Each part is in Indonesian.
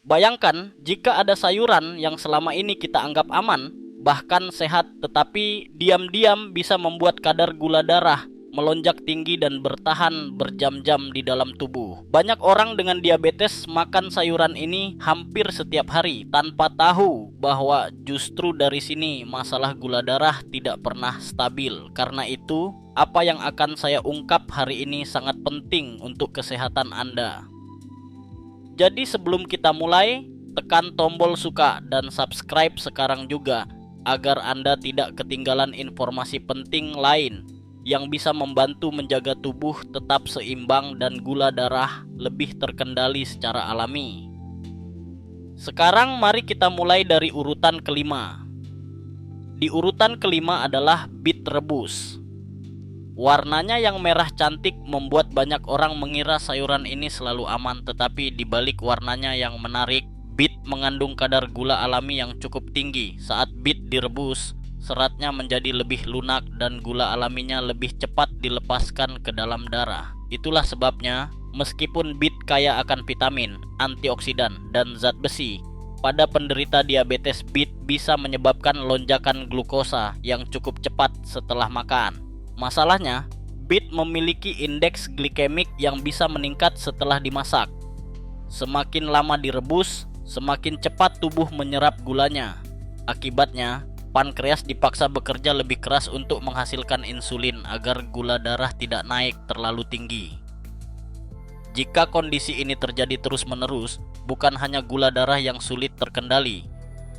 Bayangkan jika ada sayuran yang selama ini kita anggap aman, bahkan sehat, tetapi diam-diam bisa membuat kadar gula darah melonjak tinggi dan bertahan berjam-jam di dalam tubuh. Banyak orang dengan diabetes makan sayuran ini hampir setiap hari tanpa tahu bahwa justru dari sini masalah gula darah tidak pernah stabil. Karena itu, apa yang akan saya ungkap hari ini sangat penting untuk kesehatan Anda. Jadi sebelum kita mulai, tekan tombol suka dan subscribe sekarang juga agar Anda tidak ketinggalan informasi penting lain yang bisa membantu menjaga tubuh tetap seimbang dan gula darah lebih terkendali secara alami. Sekarang mari kita mulai dari urutan kelima. Di urutan kelima adalah bit rebus. Warnanya yang merah cantik membuat banyak orang mengira sayuran ini selalu aman, tetapi di balik warnanya yang menarik, bit mengandung kadar gula alami yang cukup tinggi. Saat bit direbus, seratnya menjadi lebih lunak dan gula alaminya lebih cepat dilepaskan ke dalam darah. Itulah sebabnya meskipun bit kaya akan vitamin, antioksidan, dan zat besi, pada penderita diabetes bit bisa menyebabkan lonjakan glukosa yang cukup cepat setelah makan. Masalahnya, bit memiliki indeks glikemik yang bisa meningkat setelah dimasak. Semakin lama direbus, semakin cepat tubuh menyerap gulanya. Akibatnya, pankreas dipaksa bekerja lebih keras untuk menghasilkan insulin agar gula darah tidak naik terlalu tinggi. Jika kondisi ini terjadi terus-menerus, bukan hanya gula darah yang sulit terkendali,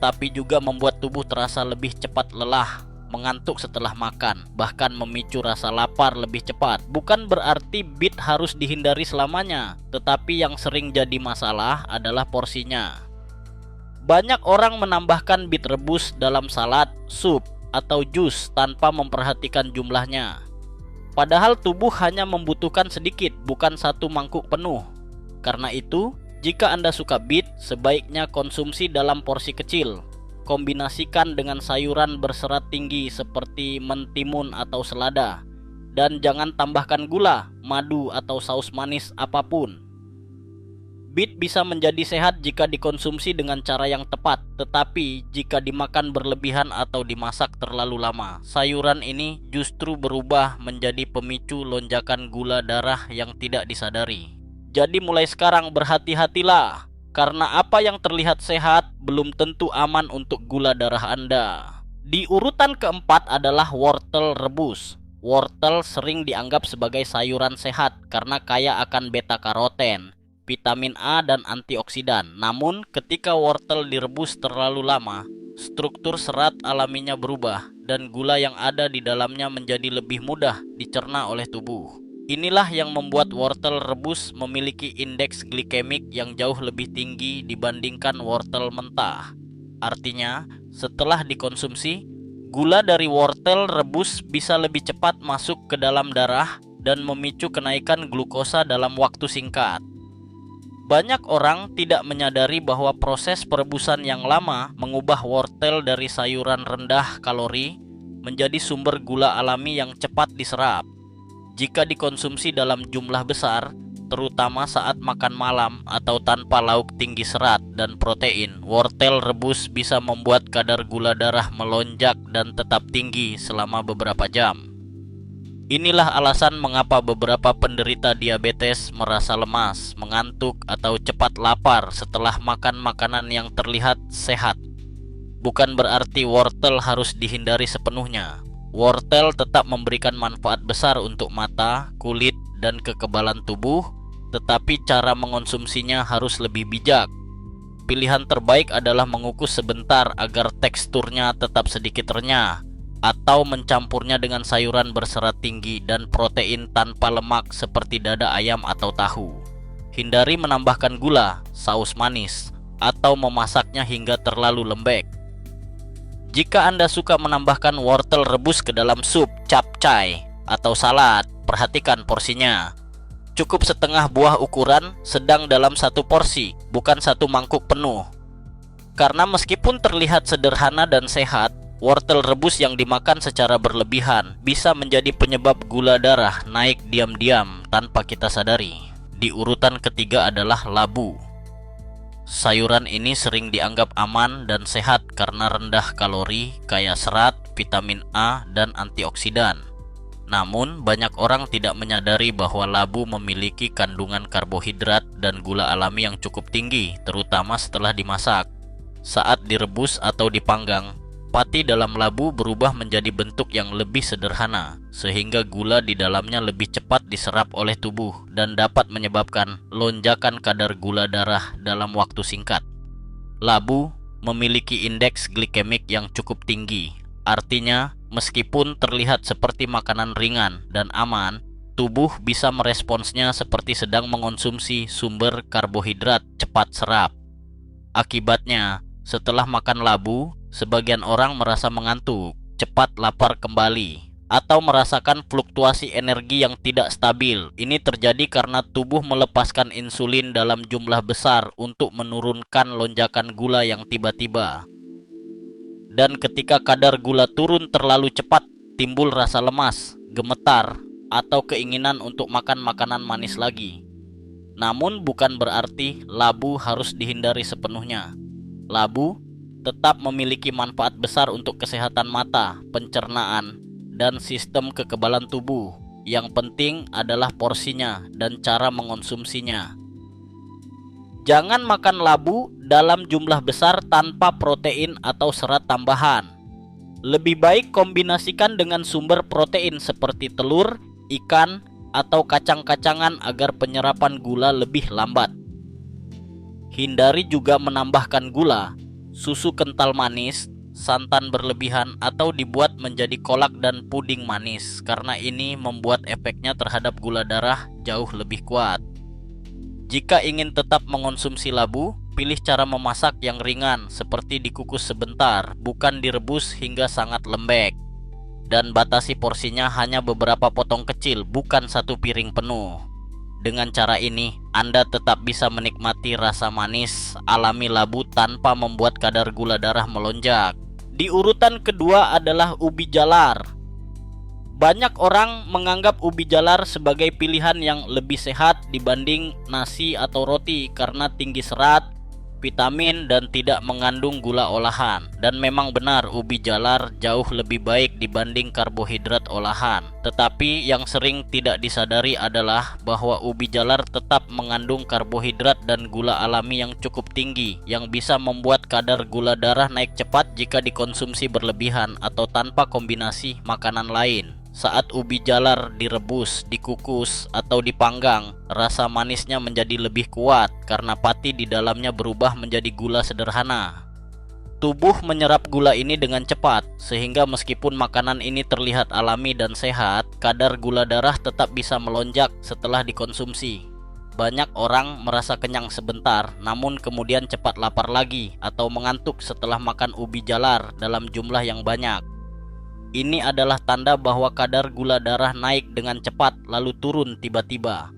tapi juga membuat tubuh terasa lebih cepat lelah, mengantuk setelah makan, bahkan memicu rasa lapar lebih cepat. Bukan berarti bit harus dihindari selamanya, tetapi yang sering jadi masalah adalah porsinya. Banyak orang menambahkan bit rebus dalam salad, sup, atau jus tanpa memperhatikan jumlahnya. Padahal tubuh hanya membutuhkan sedikit, bukan satu mangkuk penuh. Karena itu, jika Anda suka bit, sebaiknya konsumsi dalam porsi kecil. Kombinasikan dengan sayuran berserat tinggi seperti mentimun atau selada. Dan jangan tambahkan gula, madu, atau saus manis apapun. Bit bisa menjadi sehat jika dikonsumsi dengan cara yang tepat, tetapi jika dimakan berlebihan atau dimasak terlalu lama, sayuran ini justru berubah menjadi pemicu lonjakan gula darah yang tidak disadari. Jadi mulai sekarang berhati-hatilah, karena apa yang terlihat sehat belum tentu aman untuk gula darah Anda. Di urutan keempat adalah wortel rebus. Wortel sering dianggap sebagai sayuran sehat karena kaya akan beta karoten, vitamin A, dan antioksidan. Namun ketika wortel direbus terlalu lama, struktur serat alaminya berubah dan gula yang ada di dalamnya menjadi lebih mudah dicerna oleh tubuh. Inilah yang membuat wortel rebus memiliki indeks glikemik yang jauh lebih tinggi dibandingkan wortel mentah. Artinya, setelah dikonsumsi, gula dari wortel rebus bisa lebih cepat masuk ke dalam darah dan memicu kenaikan glukosa dalam waktu singkat. Banyak orang tidak menyadari bahwa proses perebusan yang lama mengubah wortel dari sayuran rendah kalori menjadi sumber gula alami yang cepat diserap. Jika dikonsumsi dalam jumlah besar, terutama saat makan malam atau tanpa lauk tinggi serat dan protein, wortel rebus bisa membuat kadar gula darah melonjak dan tetap tinggi selama beberapa jam. Inilah alasan mengapa beberapa penderita diabetes merasa lemas, mengantuk, atau cepat lapar setelah makan makanan yang terlihat sehat. Bukan berarti wortel harus dihindari sepenuhnya. Wortel tetap memberikan manfaat besar untuk mata, kulit, dan kekebalan tubuh, tetapi cara mengonsumsinya harus lebih bijak. Pilihan terbaik adalah mengukus sebentar agar teksturnya tetap sedikit renyah, atau mencampurnya dengan sayuran berserat tinggi dan protein tanpa lemak seperti dada ayam atau tahu. Hindari menambahkan gula, saus manis, atau memasaknya hingga terlalu lembek. Jika Anda suka menambahkan wortel rebus ke dalam sup, capcay, atau salad, perhatikan porsinya. Cukup setengah buah ukuran sedang dalam satu porsi, bukan satu mangkuk penuh. Karena meskipun terlihat sederhana dan sehat, wortel rebus yang dimakan secara berlebihan bisa menjadi penyebab gula darah naik diam-diam tanpa kita sadari. Di urutan ketiga adalah labu. Sayuran ini sering dianggap aman dan sehat karena rendah kalori, kaya serat, vitamin A, dan antioksidan. Namun, banyak orang tidak menyadari bahwa labu memiliki kandungan karbohidrat dan gula alami yang cukup tinggi, terutama setelah dimasak. Saat direbus atau dipanggang, pati dalam labu berubah menjadi bentuk yang lebih sederhana, sehingga gula di dalamnya lebih cepat diserap oleh tubuh dan dapat menyebabkan lonjakan kadar gula darah dalam waktu singkat. Labu memiliki indeks glikemik yang cukup tinggi, artinya meskipun terlihat seperti makanan ringan dan aman, tubuh bisa meresponsnya seperti sedang mengonsumsi sumber karbohidrat cepat serap. Akibatnya, setelah makan labu, sebagian orang merasa mengantuk, cepat lapar kembali, atau merasakan fluktuasi energi yang tidak stabil. Ini terjadi karena tubuh melepaskan insulin dalam jumlah besar untuk menurunkan lonjakan gula yang tiba-tiba. Dan ketika kadar gula turun terlalu cepat, timbul rasa lemas, gemetar, atau keinginan untuk makan makanan manis lagi. Namun bukan berarti labu harus dihindari sepenuhnya. Labu tetap memiliki manfaat besar untuk kesehatan mata, pencernaan, dan sistem kekebalan tubuh. Yang penting adalah porsinya dan cara mengonsumsinya. Jangan makan labu dalam jumlah besar tanpa protein atau serat tambahan. Lebih baik kombinasikan dengan sumber protein seperti telur, ikan, atau kacang-kacangan agar penyerapan gula lebih lambat. Hindari juga menambahkan gula, susu kental manis, santan berlebihan, atau dibuat menjadi kolak dan puding manis, karena ini membuat efeknya terhadap gula darah jauh lebih kuat. Jika ingin tetap mengonsumsi labu, pilih cara memasak yang ringan seperti dikukus sebentar, bukan direbus hingga sangat lembek. Dan batasi porsinya hanya beberapa potong kecil, bukan satu piring penuh. Dengan cara ini, Anda tetap bisa menikmati rasa manis alami labu tanpa membuat kadar gula darah melonjak. Di urutan kedua adalah ubi jalar. Banyak orang menganggap ubi jalar sebagai pilihan yang lebih sehat dibanding nasi atau roti karena tinggi serat, vitamin, dan tidak mengandung gula olahan. Dan memang benar, ubi jalar jauh lebih baik dibanding karbohidrat olahan. Tetapi yang sering tidak disadari adalah bahwa ubi jalar tetap mengandung karbohidrat dan gula alami yang cukup tinggi, yang bisa membuat kadar gula darah naik cepat jika dikonsumsi berlebihan atau tanpa kombinasi makanan lain. Saat ubi jalar direbus, dikukus, atau dipanggang, rasa manisnya menjadi lebih kuat karena pati di dalamnya berubah menjadi gula sederhana. Tubuh menyerap gula ini dengan cepat, sehingga meskipun makanan ini terlihat alami dan sehat, kadar gula darah tetap bisa melonjak setelah dikonsumsi. Banyak orang merasa kenyang sebentar, namun kemudian cepat lapar lagi atau mengantuk setelah makan ubi jalar dalam jumlah yang banyak. Ini adalah tanda bahwa kadar gula darah naik dengan cepat lalu turun tiba-tiba.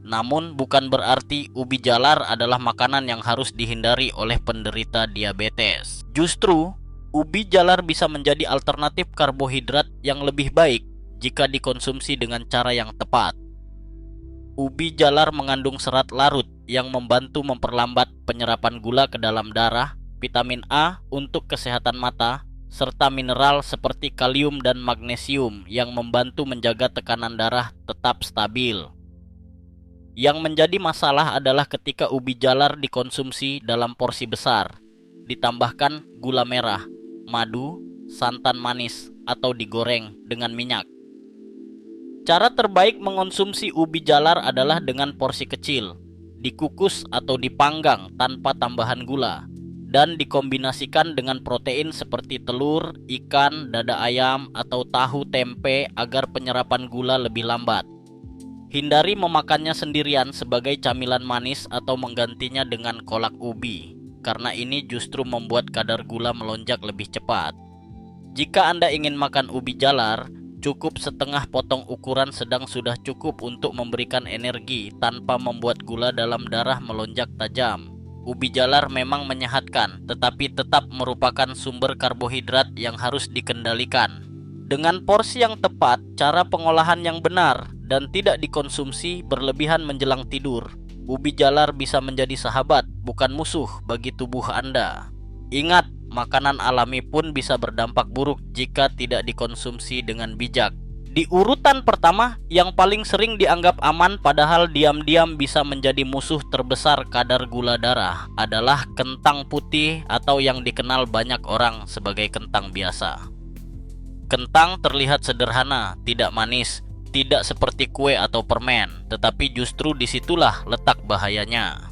Namun bukan berarti ubi jalar adalah makanan yang harus dihindari oleh penderita diabetes. Justru, ubi jalar bisa menjadi alternatif karbohidrat yang lebih baik jika dikonsumsi dengan cara yang tepat. Ubi jalar mengandung serat larut yang membantu memperlambat penyerapan gula ke dalam darah, vitamin A untuk kesehatan mata, serta mineral seperti kalium dan magnesium yang membantu menjaga tekanan darah tetap stabil. Yang menjadi masalah adalah ketika ubi jalar dikonsumsi dalam porsi besar, ditambahkan gula merah, madu, santan manis, atau digoreng dengan minyak. Cara terbaik mengonsumsi ubi jalar adalah dengan porsi kecil, dikukus atau dipanggang tanpa tambahan gula, dan dikombinasikan dengan protein seperti telur, ikan, dada ayam, atau tahu tempe agar penyerapan gula lebih lambat. Hindari memakannya sendirian sebagai camilan manis atau menggantinya dengan kolak ubi, karena ini justru membuat kadar gula melonjak lebih cepat. Jika Anda ingin makan ubi jalar, cukup setengah potong ukuran sedang sudah cukup untuk memberikan energi tanpa membuat gula dalam darah melonjak tajam. Ubi jalar memang menyehatkan, tetapi tetap merupakan sumber karbohidrat yang harus dikendalikan. Dengan porsi yang tepat, cara pengolahan yang benar, dan tidak dikonsumsi berlebihan menjelang tidur, ubi jalar bisa menjadi sahabat, bukan musuh bagi tubuh Anda. Ingat, makanan alami pun bisa berdampak buruk jika tidak dikonsumsi dengan bijak. Di urutan pertama, yang paling sering dianggap aman padahal diam-diam bisa menjadi musuh terbesar kadar gula darah adalah kentang putih atau yang dikenal banyak orang sebagai kentang biasa. Kentang terlihat sederhana, tidak manis, tidak seperti kue atau permen, tetapi justru disitulah letak bahayanya.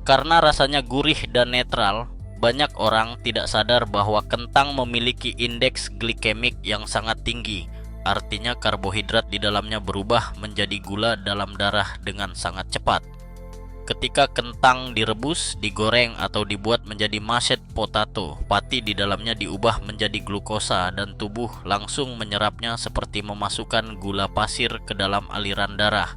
Karena rasanya gurih dan netral, banyak orang tidak sadar bahwa kentang memiliki indeks glikemik yang sangat tinggi. Artinya karbohidrat di dalamnya berubah menjadi gula dalam darah dengan sangat cepat. Ketika kentang direbus, digoreng atau dibuat menjadi mashed potato, pati di dalamnya diubah menjadi glukosa dan tubuh langsung menyerapnya seperti memasukkan gula pasir ke dalam aliran darah.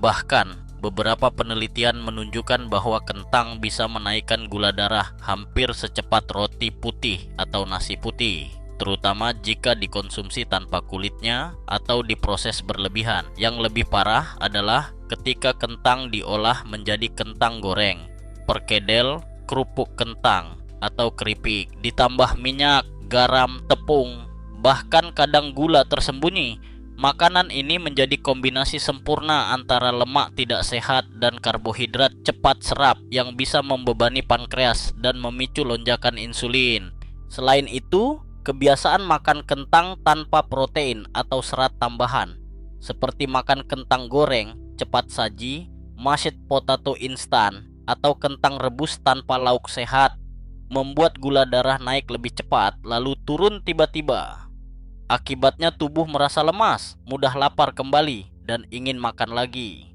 Bahkan, beberapa penelitian menunjukkan bahwa kentang bisa menaikkan gula darah hampir secepat roti putih atau nasi putih, terutama jika dikonsumsi tanpa kulitnya atau diproses berlebihan. Yang lebih parah adalah ketika kentang diolah menjadi kentang goreng, perkedel, kerupuk kentang, atau keripik, ditambah minyak, garam, tepung, bahkan kadang gula tersembunyi. Makanan ini menjadi kombinasi sempurna antara lemak tidak sehat dan karbohidrat cepat serap yang bisa membebani pankreas dan memicu lonjakan insulin. Selain itu, kebiasaan makan kentang tanpa protein atau serat tambahan, seperti makan kentang goreng, cepat saji, mashed potato instan, atau kentang rebus tanpa lauk sehat, membuat gula darah naik lebih cepat lalu turun tiba-tiba. Akibatnya tubuh merasa lemas, mudah lapar kembali, dan ingin makan lagi.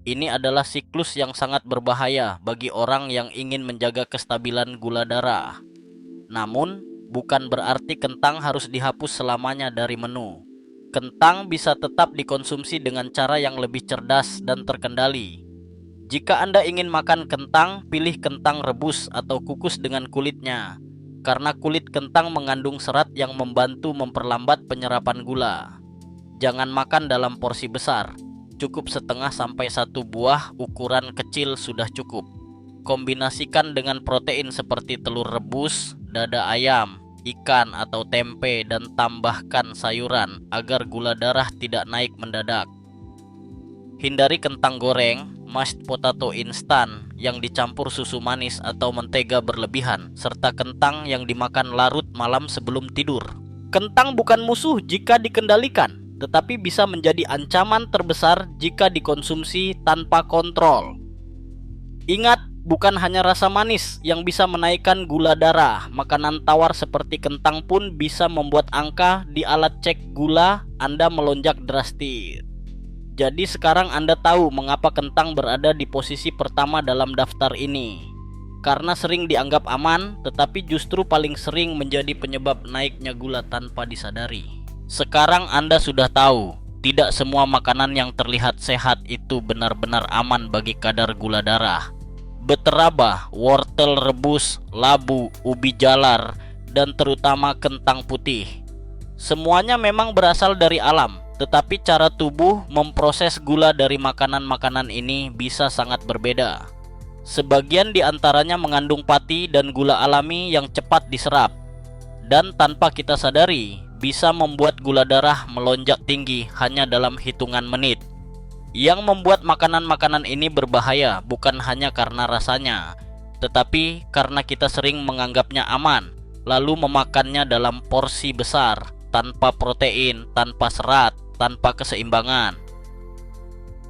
Ini adalah siklus yang sangat berbahaya bagi orang yang ingin menjaga kestabilan gula darah. Namun, bukan berarti kentang harus dihapus selamanya dari menu. Kentang bisa tetap dikonsumsi dengan cara yang lebih cerdas dan terkendali. Jika Anda ingin makan kentang, pilih kentang rebus atau kukus dengan kulitnya, karena kulit kentang mengandung serat yang membantu memperlambat penyerapan gula. Jangan makan dalam porsi besar, cukup setengah sampai 1 buah ukuran kecil sudah cukup. Kombinasikan dengan protein seperti telur rebus, dada ayam, ikan atau tempe, dan tambahkan sayuran agar gula darah tidak naik mendadak. Hindari kentang goreng, mashed potato instan yang dicampur susu manis atau mentega berlebihan, serta kentang yang dimakan larut malam sebelum tidur. Kentang bukan musuh jika dikendalikan, tetapi bisa menjadi ancaman terbesar jika dikonsumsi tanpa kontrol. Ingat, bukan hanya rasa manis yang bisa menaikkan gula darah. Makanan tawar seperti kentang pun bisa membuat angka di alat cek gula Anda melonjak drastis. Jadi sekarang Anda tahu mengapa kentang berada di posisi pertama dalam daftar ini. Karena sering dianggap aman, tetapi justru paling sering menjadi penyebab naiknya gula tanpa disadari. Sekarang Anda sudah tahu, tidak semua makanan yang terlihat sehat itu benar-benar aman bagi kadar gula darah. Beteraba, wortel rebus, labu, ubi jalar, dan terutama kentang putih. Semuanya memang berasal dari alam, tetapi cara tubuh memproses gula dari makanan-makanan ini bisa sangat berbeda. Sebagian di antaranya mengandung pati dan gula alami yang cepat diserap, dan tanpa kita sadari bisa membuat gula darah melonjak tinggi hanya dalam hitungan menit. Yang membuat makanan-makanan ini berbahaya bukan hanya karena rasanya, tetapi karena kita sering menganggapnya aman, lalu memakannya dalam porsi besar, tanpa protein, tanpa serat, tanpa keseimbangan.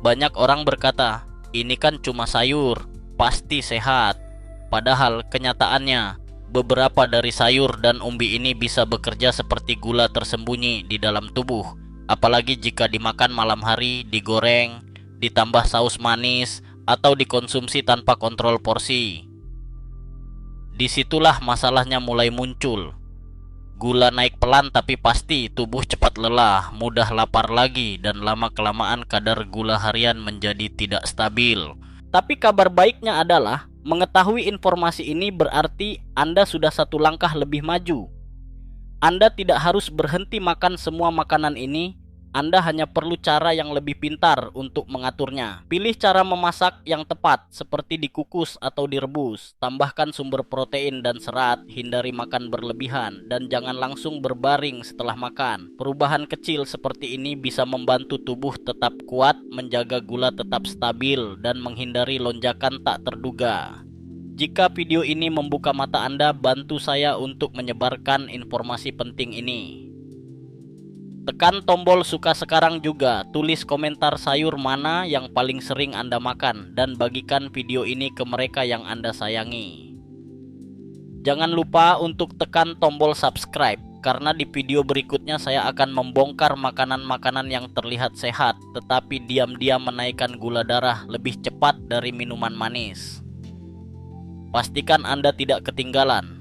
Banyak orang berkata, ini kan cuma sayur, pasti sehat. Padahal kenyataannya, beberapa dari sayur dan umbi ini bisa bekerja seperti gula tersembunyi di dalam tubuh. Apalagi jika dimakan malam hari, digoreng, ditambah saus manis, atau dikonsumsi tanpa kontrol porsi. Disitulah masalahnya mulai muncul. Gula naik pelan tapi pasti, tubuh cepat lelah, mudah lapar lagi, dan lama-kelamaan kadar gula harian menjadi tidak stabil. Tapi kabar baiknya adalah, mengetahui informasi ini berarti Anda sudah satu langkah lebih maju. Anda tidak harus berhenti makan semua makanan ini, Anda hanya perlu cara yang lebih pintar untuk mengaturnya. Pilih cara memasak yang tepat, seperti dikukus atau direbus. Tambahkan sumber protein dan serat, hindari makan berlebihan, dan jangan langsung berbaring setelah makan. Perubahan kecil seperti ini bisa membantu tubuh tetap kuat, menjaga gula tetap stabil, dan menghindari lonjakan tak terduga. Jika video ini membuka mata Anda, bantu saya untuk menyebarkan informasi penting ini. Tekan tombol suka sekarang juga, tulis komentar sayur mana yang paling sering Anda makan, dan bagikan video ini ke mereka yang Anda sayangi. Jangan lupa untuk tekan tombol subscribe, karena di video berikutnya saya akan membongkar makanan-makanan yang terlihat sehat, tetapi diam-diam menaikkan gula darah lebih cepat dari minuman manis. Pastikan Anda tidak ketinggalan.